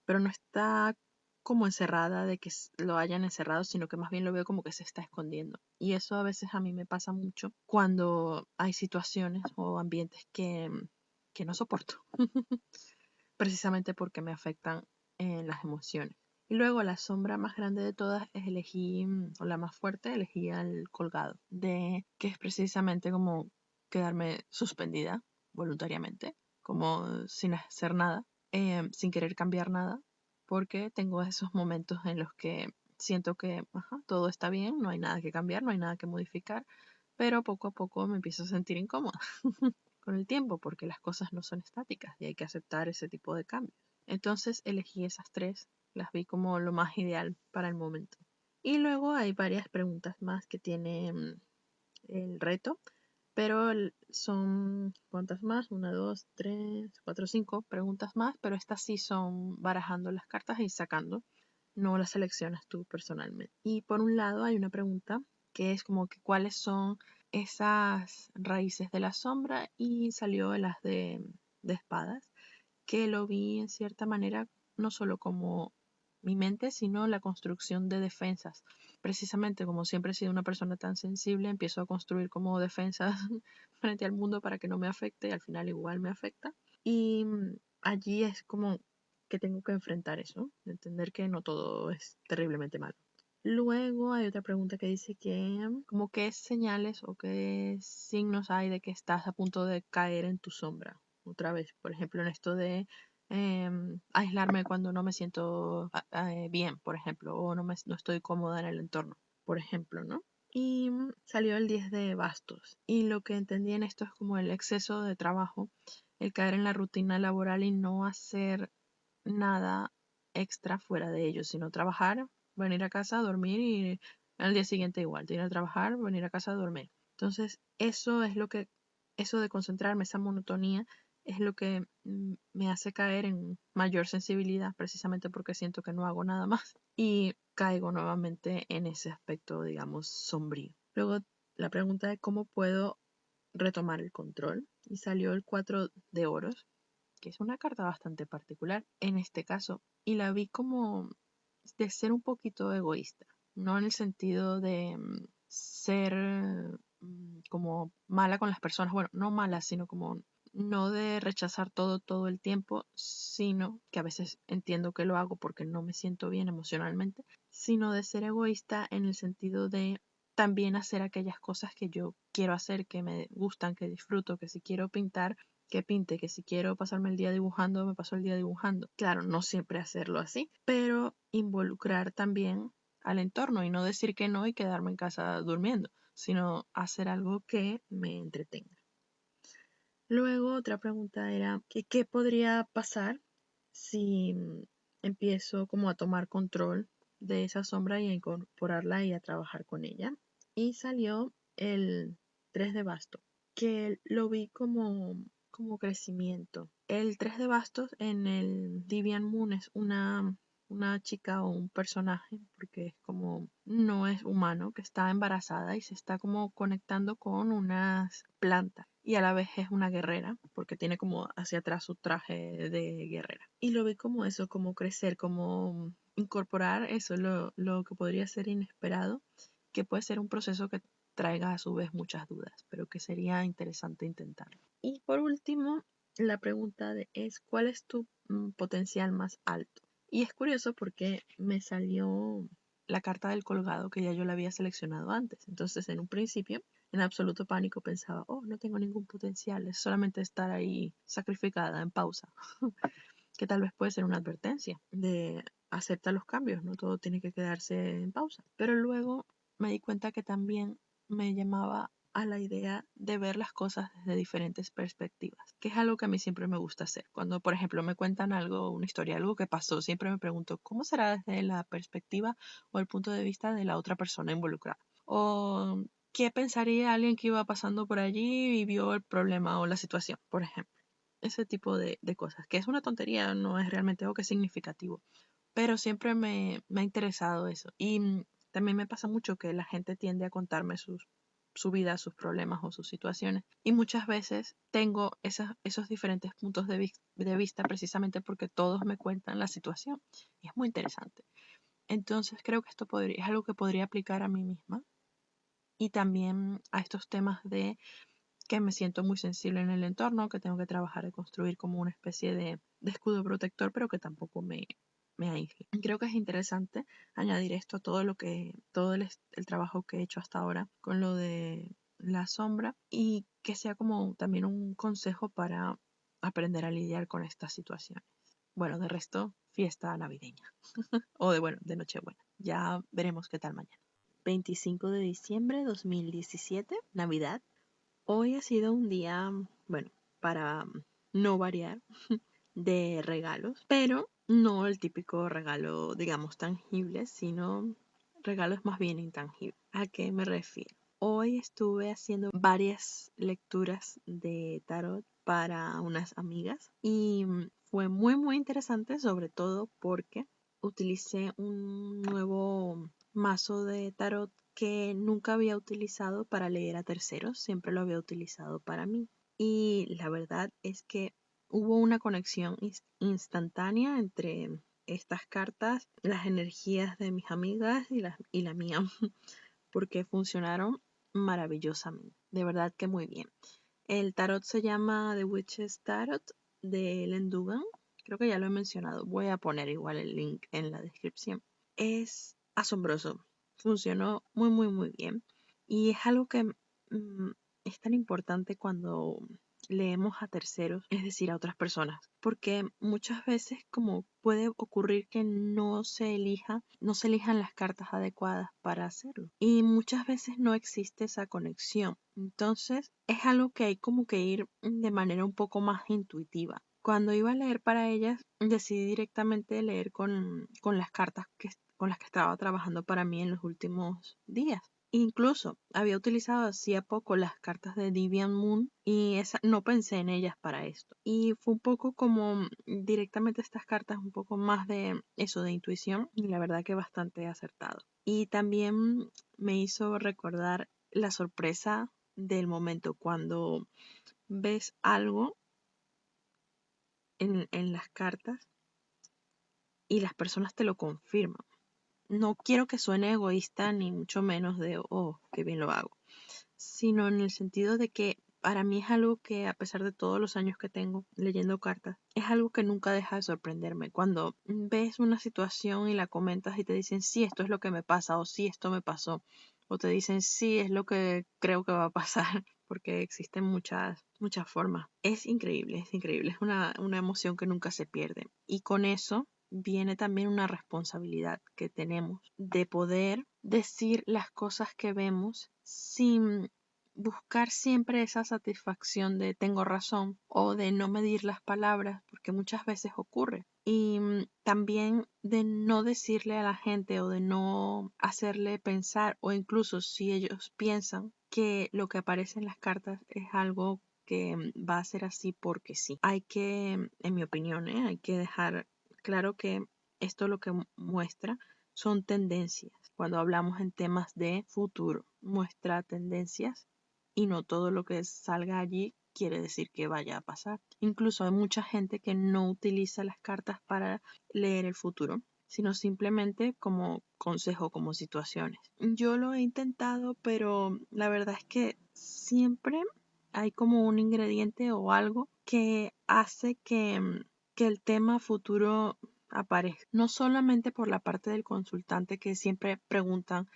pero no está como encerrada de que lo hayan encerrado, sino que más bien lo veo como que se está escondiendo. Y eso a veces a mí me pasa mucho cuando hay situaciones o ambientes que no soporto, precisamente porque me afectan las emociones. Y luego la sombra más grande de todas o la más fuerte, elegí al colgado, que es precisamente como quedarme suspendida voluntariamente, como sin hacer nada, sin querer cambiar nada, porque tengo esos momentos en los que siento que todo está bien, no hay nada que cambiar, no hay nada que modificar, pero poco a poco me empiezo a sentir incómoda con el tiempo, porque las cosas no son estáticas y hay que aceptar ese tipo de cambios. Entonces elegí esas 3, las vi como lo más ideal para el momento. Y luego hay varias preguntas más que tiene el reto, pero son, ¿cuántas más? 1, 2, 3, 4, 5 preguntas más, pero estas sí son barajando las cartas y sacando, no las seleccionas tú personalmente. Y por un lado hay una pregunta que es como que cuáles son esas raíces de la sombra y salió de las de espadas, que lo vi en cierta manera no solo como mi mente, sino la construcción de defensas. Precisamente como siempre he sido una persona tan sensible, empiezo a construir como defensas frente al mundo para que no me afecte y al final igual me afecta. Y allí es como que tengo que enfrentar eso, entender que no todo es terriblemente malo. Luego hay otra pregunta que dice que como qué señales o qué signos hay de que estás a punto de caer en tu sombra. Otra vez, por ejemplo, en esto de aislarme cuando no me siento bien, por ejemplo, o no estoy cómoda en el entorno, por ejemplo, ¿no? Y salió el 10 de bastos. Y lo que entendí en esto es como el exceso de trabajo, el caer en la rutina laboral y no hacer nada extra fuera de ello, sino trabajar, venir a casa, dormir y al día siguiente igual, ir a trabajar, venir a casa, dormir. Entonces, eso de concentrarme, esa monotonía, es lo que me hace caer en mayor sensibilidad, precisamente porque siento que no hago nada más y caigo nuevamente en ese aspecto, digamos, sombrío. Luego, la pregunta de cómo puedo retomar el control y salió el 4 de oros, que es una carta bastante particular en este caso, y la vi como de ser un poquito egoísta, no en el sentido de ser como mala con las personas, bueno, no mala, sino como no de rechazar todo el tiempo, sino que a veces entiendo que lo hago porque no me siento bien emocionalmente, sino de ser egoísta en el sentido de también hacer aquellas cosas que yo quiero hacer, que me gustan, que disfruto, que si quiero pintar, que pinte, que si quiero pasarme el día dibujando, me paso el día dibujando. Claro, no siempre hacerlo así, pero involucrar también al entorno y no decir que no y quedarme en casa durmiendo, sino hacer algo que me entretenga. Luego otra pregunta era que qué podría pasar si empiezo como a tomar control de esa sombra y a incorporarla y a trabajar con ella. Y salió el 3 de bastos, que lo vi como crecimiento. El 3 de bastos en el Deviant Moon es una chica o un personaje, porque es como, no es humano, que está embarazada y se está como conectando con unas plantas. Y a la vez es una guerrera, porque tiene como hacia atrás su traje de guerrera. Y lo vi como eso, como crecer, como incorporar eso, lo que podría ser inesperado, que puede ser un proceso que traiga a su vez muchas dudas, pero que sería interesante intentarlo. Y por último, la pregunta es, ¿cuál es tu potencial más alto? Y es curioso porque me salió la carta del colgado que ya yo la había seleccionado antes. Entonces, en un principio, en absoluto pánico, pensaba, oh, no tengo ningún potencial, es solamente estar ahí sacrificada en pausa, que tal vez puede ser una advertencia de acepta los cambios, no todo tiene que quedarse en pausa. Pero luego me di cuenta que también me llamaba a la idea de ver las cosas desde diferentes perspectivas, que es algo que a mí siempre me gusta hacer. Cuando, por ejemplo, me cuentan algo, una historia, algo que pasó, siempre me pregunto, ¿cómo será desde la perspectiva o el punto de vista de la otra persona involucrada? O ¿qué pensaría alguien que iba pasando por allí y vio el problema o la situación, por ejemplo? Ese tipo de cosas, que es una tontería, no es realmente algo que es significativo, pero siempre me ha interesado eso. Y también me pasa mucho que la gente tiende a contarme su vida, sus problemas o sus situaciones. Y muchas veces tengo esos diferentes puntos de vista precisamente porque todos me cuentan la situación. Y es muy interesante. Entonces creo que esto es algo que podría aplicar a mí misma y también a estos temas de que me siento muy sensible en el entorno, que tengo que trabajar de construir como una especie de escudo protector, pero que tampoco me aísle. Creo que es interesante añadir esto a todo el trabajo que he hecho hasta ahora con lo de la sombra y que sea como también un consejo para aprender a lidiar con estas situaciones. Bueno, de resto, fiesta navideña o de Nochebuena. Ya veremos qué tal mañana. 25 de diciembre 2017, Navidad. Hoy ha sido un día, bueno, para no variar, de regalos, pero no el típico regalo, digamos, tangible, sino regalos más bien intangibles. ¿A qué me refiero? Hoy estuve haciendo varias lecturas de tarot para unas amigas y fue muy interesante, sobre todo porque utilicé un nuevo mazo de tarot que nunca había utilizado para leer a terceros, siempre lo había utilizado para mí. Y la verdad es que hubo una conexión instantánea entre estas cartas, las energías de mis amigas y la mía, porque funcionaron maravillosamente. De verdad que muy bien. El tarot se llama The Witch's Tarot de Ellen Dugan. Creo que ya lo he mencionado. Voy a poner igual el link en la descripción. Es asombroso. Funcionó muy bien. Y es algo que es tan importante cuando leemos a terceros, es decir, a otras personas, porque muchas veces como puede ocurrir que no se elijan las cartas adecuadas para hacerlo y muchas veces no existe esa conexión. Entonces es algo que hay como que ir de manera un poco más intuitiva. Cuando iba a leer para ellas, decidí directamente leer con las cartas con las que estaba trabajando para mí en los últimos días. Incluso había utilizado hacía poco las cartas de Deviant Moon y no pensé en ellas para esto. Y fue un poco como directamente estas cartas, un poco más de eso, de intuición, y la verdad que bastante acertado. Y también me hizo recordar la sorpresa del momento cuando ves algo en las cartas y las personas te lo confirman. No quiero que suene egoísta ni mucho menos de, oh, qué bien lo hago, sino en el sentido de que para mí es algo que a pesar de todos los años que tengo leyendo cartas, es algo que nunca deja de sorprenderme. Cuando ves una situación y la comentas y te dicen, sí, esto es lo que me pasa o sí, esto me pasó, o te dicen, sí, es lo que creo que va a pasar, porque existen muchas formas. Es increíble, es una emoción que nunca se pierde. Y con eso viene también una responsabilidad que tenemos de poder decir las cosas que vemos sin buscar siempre esa satisfacción de tengo razón o de no medir las palabras, porque muchas veces ocurre. Y también de no decirle a la gente o de no hacerle pensar, o incluso si ellos piensan que lo que aparece en las cartas es algo que va a ser así porque sí. Hay que, en mi opinión, hay que dejar claro que esto lo que muestra son tendencias. Cuando hablamos en temas de futuro, muestra tendencias y no todo lo que salga allí quiere decir que vaya a pasar. Incluso hay mucha gente que no utiliza las cartas para leer el futuro, sino simplemente como consejo, como situaciones. Yo lo he intentado, pero la verdad es que siempre hay como un ingrediente o algo que hace que el tema futuro aparezca. No solamente por la parte del consultante que siempre preguntan,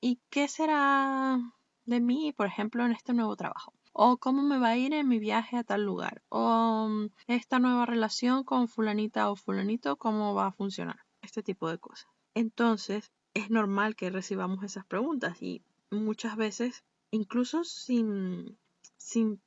¿y qué será de mí, por ejemplo, en este nuevo trabajo? O cómo me va a ir en mi viaje a tal lugar. O esta nueva relación con fulanita o fulanito, cómo va a funcionar. Este tipo de cosas. Entonces, es normal que recibamos esas preguntas y muchas veces, incluso sin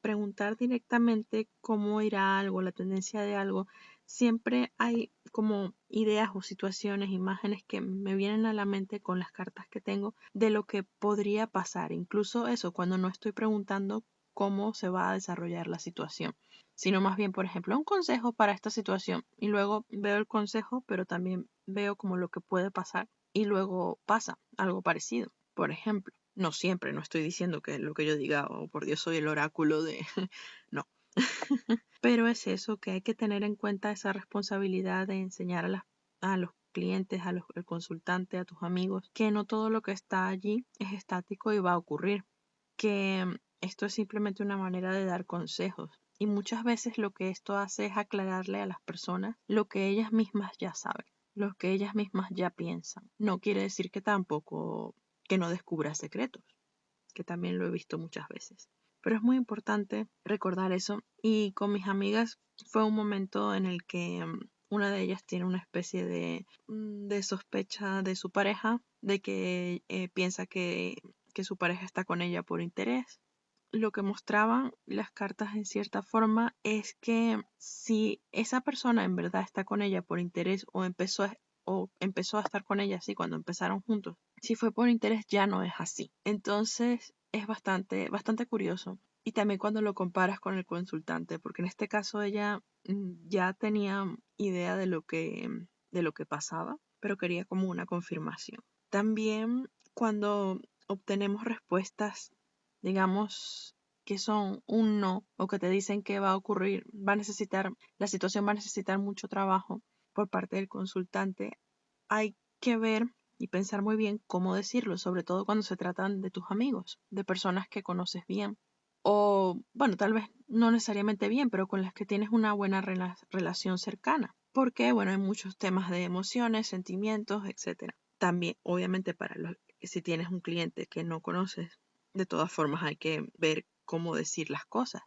preguntar directamente cómo irá algo, la tendencia de algo, siempre hay como ideas o situaciones, imágenes que me vienen a la mente con las cartas que tengo de lo que podría pasar. Incluso eso, cuando no estoy preguntando cómo se va a desarrollar la situación, sino más bien, por ejemplo, un consejo para esta situación y luego veo el consejo, pero también veo como lo que puede pasar y luego pasa algo parecido. Por ejemplo, no siempre, no estoy diciendo que lo que yo diga, oh por Dios, soy el oráculo de... no. Pero es eso, que hay que tener en cuenta esa responsabilidad de enseñar a los clientes, al consultante, a tus amigos, que no todo lo que está allí es estático y va a ocurrir, que esto es simplemente una manera de dar consejos. Y muchas veces lo que esto hace es aclararle a las personas lo que ellas mismas ya saben, lo que ellas mismas ya piensan. No quiere decir que tampoco que no descubra secretos, que también lo he visto muchas veces. Pero es muy importante recordar eso. Y con mis amigas fue un momento en el que una de ellas tiene una especie de sospecha de su pareja, de que piensa que su pareja está con ella por interés. Lo que mostraban las cartas en cierta forma es que si esa persona en verdad está con ella por interés o empezó a estar con ella así cuando empezaron juntos, si fue por interés ya no es así. Entonces es bastante curioso. Y también cuando lo comparas con el consultante, porque en este caso ella ya tenía idea de lo que pasaba, pero quería como una confirmación. También cuando obtenemos respuestas, digamos, que son un no o que te dicen que va a ocurrir, la situación va a necesitar mucho trabajo por parte del consultante, hay que ver y pensar muy bien cómo decirlo, sobre todo cuando se tratan de tus amigos, de personas que conoces bien. O, bueno, tal vez no necesariamente bien, pero con las que tienes una buena relación cercana. Porque, bueno, hay muchos temas de emociones, sentimientos, etcétera. También, obviamente, si tienes un cliente que no conoces, de todas formas hay que ver cómo decir las cosas.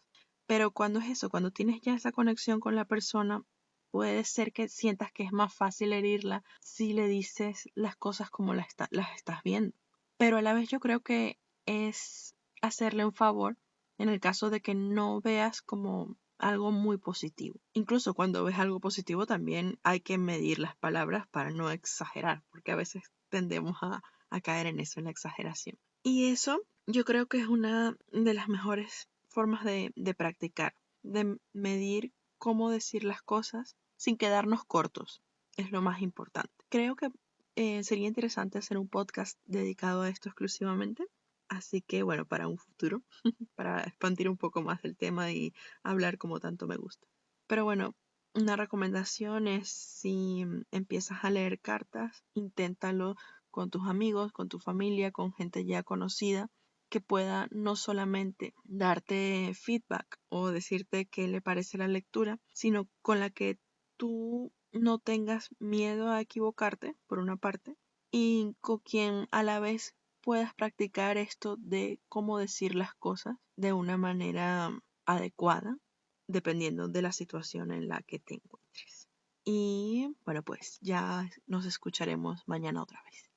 Pero cuando es eso, cuando tienes ya esa conexión con la persona, puede ser que sientas que es más fácil herirla si le dices las cosas como las estás viendo. Pero a la vez yo creo que es hacerle un favor en el caso de que no veas como algo muy positivo. Incluso cuando ves algo positivo también hay que medir las palabras para no exagerar, porque a veces tendemos a caer en eso, en la exageración. Y eso yo creo que es una de las mejores formas de practicar, de medir cómo decir las cosas sin quedarnos cortos. Es lo más importante. Creo que sería interesante hacer un podcast dedicado a esto exclusivamente. Así que bueno, para un futuro, para expandir un poco más el tema y hablar como tanto me gusta. Pero bueno, una recomendación es si empiezas a leer cartas, inténtalo con tus amigos, con tu familia, con gente ya conocida, que pueda no solamente darte feedback o decirte qué le parece la lectura, sino con la que tú no tengas miedo a equivocarte, por una parte, y con quien a la vez puedas practicar esto de cómo decir las cosas de una manera adecuada, dependiendo de la situación en la que te encuentres. Y bueno, pues ya nos escucharemos mañana otra vez.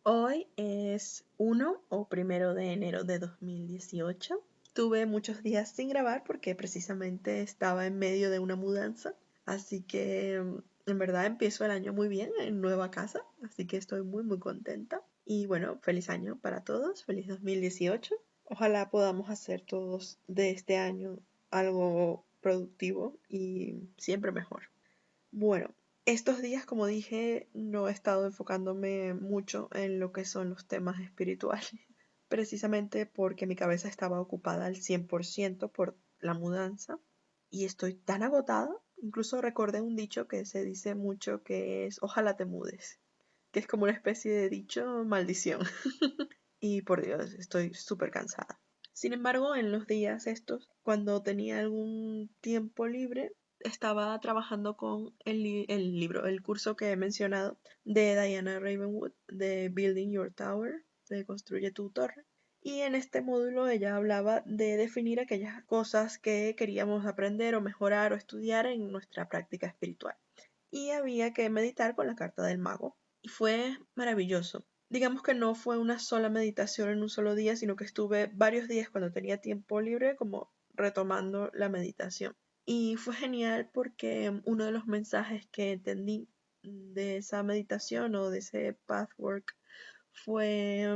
Hoy es 1 de 2018. Tuve muchos días sin grabar porque precisamente estaba en medio de una mudanza. Así que en verdad empiezo el año muy bien en nueva casa. Así que estoy muy muy contenta. Y bueno, feliz año para todos. Feliz 2018. Ojalá podamos hacer todos de este año algo productivo y siempre mejor. Bueno, estos días, como dije, no he estado enfocándome mucho en lo que son los temas espirituales, precisamente porque mi cabeza estaba ocupada al 100% por la mudanza y estoy tan agotada. Incluso recordé un dicho que se dice mucho que es ojalá te mudes, que es como una especie de dicho maldición. Y por Dios, estoy súper cansada. Sin embargo, en los días estos, cuando tenía algún tiempo libre, estaba trabajando con el libro, el curso que he mencionado de Diana Ravenwood, de Building Your Tower, de Construye tu torre. Y en este módulo ella hablaba de definir aquellas cosas que queríamos aprender o mejorar o estudiar en nuestra práctica espiritual. Y había que meditar con la carta del mago. Y fue maravilloso. Digamos que no fue una sola meditación en un solo día, sino que estuve varios días cuando tenía tiempo libre como retomando la meditación. Y fue genial porque uno de los mensajes que entendí de esa meditación o de ese pathwork fue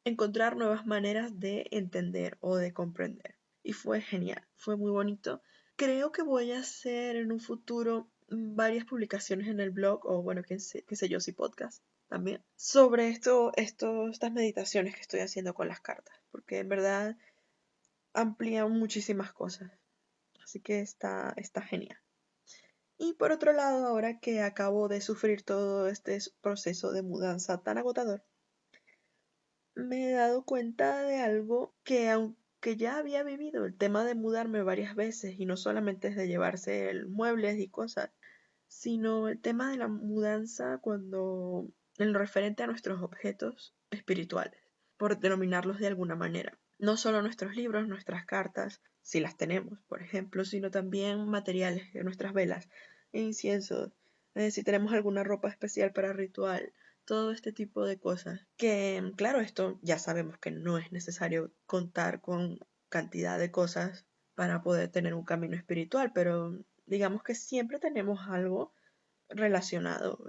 encontrar nuevas maneras de entender o de comprender. Y fue genial, fue muy bonito. Creo que voy a hacer en un futuro varias publicaciones en el blog o bueno, qué sé yo, si podcast también, sobre estas meditaciones que estoy haciendo con las cartas, porque en verdad amplían muchísimas cosas. Así que está genial. Y por otro lado, ahora que acabo de sufrir todo este proceso de mudanza tan agotador, me he dado cuenta de algo que aunque ya había vivido, el tema de mudarme varias veces y no solamente es de llevarse muebles y cosas, sino el tema de la mudanza cuando en lo referente a nuestros objetos espirituales, por denominarlos de alguna manera. No solo nuestros libros, nuestras cartas, si las tenemos, por ejemplo, sino también materiales de nuestras velas, inciensos, si tenemos alguna ropa especial para ritual, todo este tipo de cosas. Que, claro, esto ya sabemos que no es necesario contar con cantidad de cosas para poder tener un camino espiritual, pero digamos que siempre tenemos algo relacionado,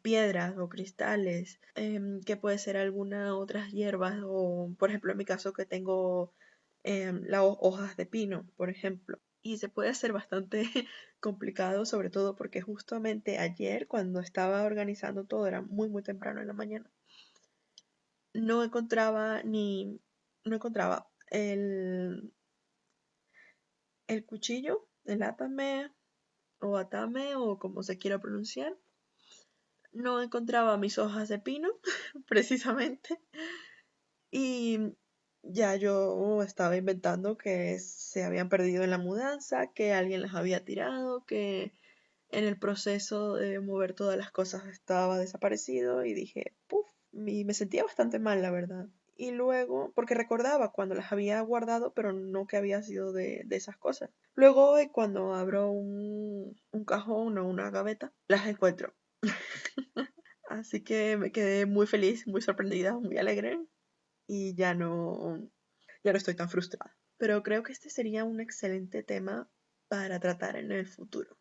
piedras o cristales, que puede ser alguna otras hierbas o, por ejemplo, en mi caso que tengo las hojas de pino, por ejemplo. Y se puede hacer bastante complicado, sobre todo porque justamente ayer, cuando estaba organizando todo, era muy, muy temprano en la mañana, no encontraba no encontraba el cuchillo, el atame o atame o como se quiera pronunciar. No encontraba mis hojas de pino, precisamente, y ya yo estaba inventando que se habían perdido en la mudanza, que alguien las había tirado, que en el proceso de mover todas las cosas estaba desaparecido y dije, puff, y me sentía bastante mal, la verdad. Y luego, porque recordaba cuando las había guardado, pero no que había sido de esas cosas. Luego hoy, cuando abro un cajón o una gaveta, las encuentro. Así que me quedé muy feliz, muy sorprendida, muy alegre y ya no estoy tan frustrada. Pero creo que este sería un excelente tema para tratar en el futuro.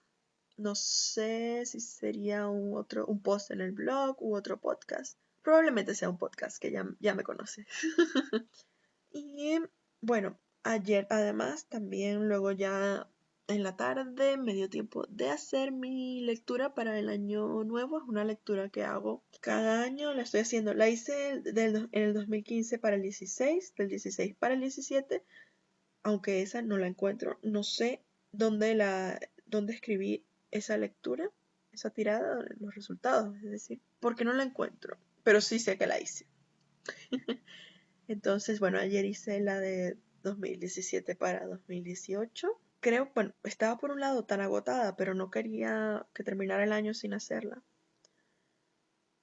No sé si sería un post en el blog u otro podcast. Probablemente sea un podcast que ya me conoce. Y bueno, ayer además también luego ya en la tarde me dio tiempo de hacer mi lectura para el año nuevo. Es una lectura que hago cada año, la estoy haciendo. La hice en el 2015 para el 16, del 16 para el 17, aunque esa no la encuentro. No sé dónde escribí esa lectura, esa tirada, los resultados, es decir, porque no la encuentro, pero sí sé que la hice. Entonces, bueno, ayer hice la de 2017 para 2018. Creo, bueno, estaba por un lado tan agotada, pero no quería que terminara el año sin hacerla.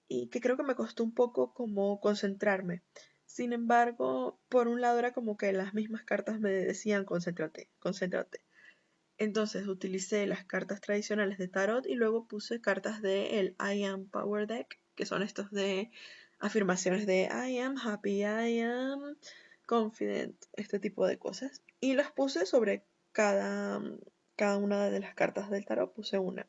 Y que creo que me costó un poco como concentrarme. Sin embargo, por un lado era como que las mismas cartas me decían, concéntrate, concéntrate. Entonces utilicé las cartas tradicionales de tarot y luego puse cartas del I Am Power Deck, que son estos de afirmaciones de I am happy, I am confident, este tipo de cosas. Y las puse sobre cada una de las cartas del tarot, puse una.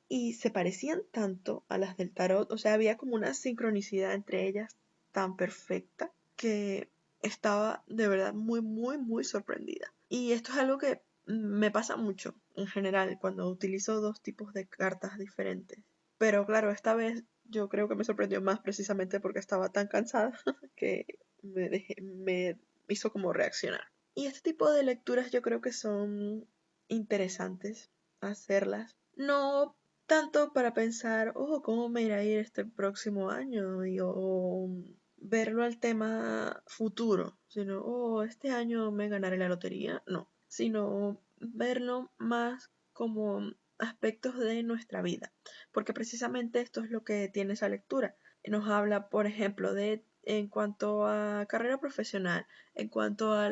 Y se parecían tanto a las del tarot, o sea, había como una sincronicidad entre ellas tan perfecta que estaba de verdad muy, muy, muy sorprendida. Y esto es algo que me pasa mucho en general cuando utilizo dos tipos de cartas diferentes. Pero claro, esta vez yo creo que me sorprendió más precisamente porque estaba tan cansada que me hizo como reaccionar. Y este tipo de lecturas yo creo que son interesantes hacerlas. No tanto para pensar, oh, ¿cómo me irá a ir este próximo año? O verlo al tema futuro, sino, oh, este año me ganaré la lotería. No, sino verlo más como aspectos de nuestra vida, porque precisamente esto es lo que tiene esa lectura. Nos habla, por ejemplo, de en cuanto a carrera profesional, en cuanto a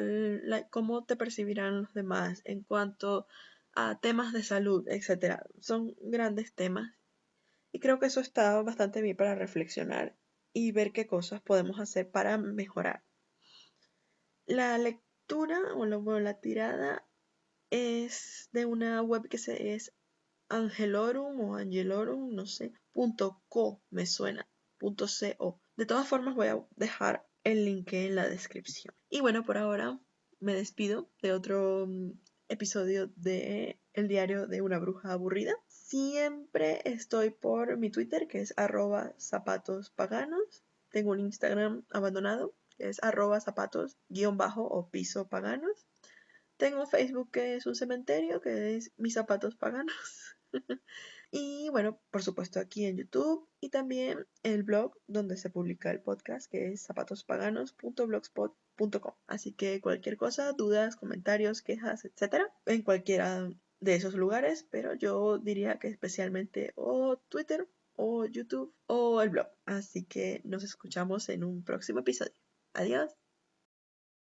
cómo te percibirán los demás, en cuanto a temas de salud, etcétera. Son grandes temas y creo que eso está bastante bien para reflexionar y ver qué cosas podemos hacer para mejorar. La lectura bueno, la tirada es de una web que es Angelorum o Angelorum, no sé, .co me suena, .co. De todas formas voy a dejar el link en la descripción. Y bueno, por ahora me despido de otro episodio de El diario de una bruja aburrida. Siempre estoy por mi Twitter, que es @zapatospaganos. Tengo un Instagram abandonado, que es @zapatos_o piso paganos. Tengo un Facebook que es un cementerio, que es Mis Zapatos Paganos. Y bueno, por supuesto aquí en YouTube y también el blog donde se publica el podcast, que es zapatospaganos.blogspot.com. Así que cualquier cosa, dudas, comentarios, quejas, etcétera, en cualquiera de esos lugares, pero yo diría que especialmente o Twitter o YouTube o el blog. Así que nos escuchamos en un próximo episodio. Adiós.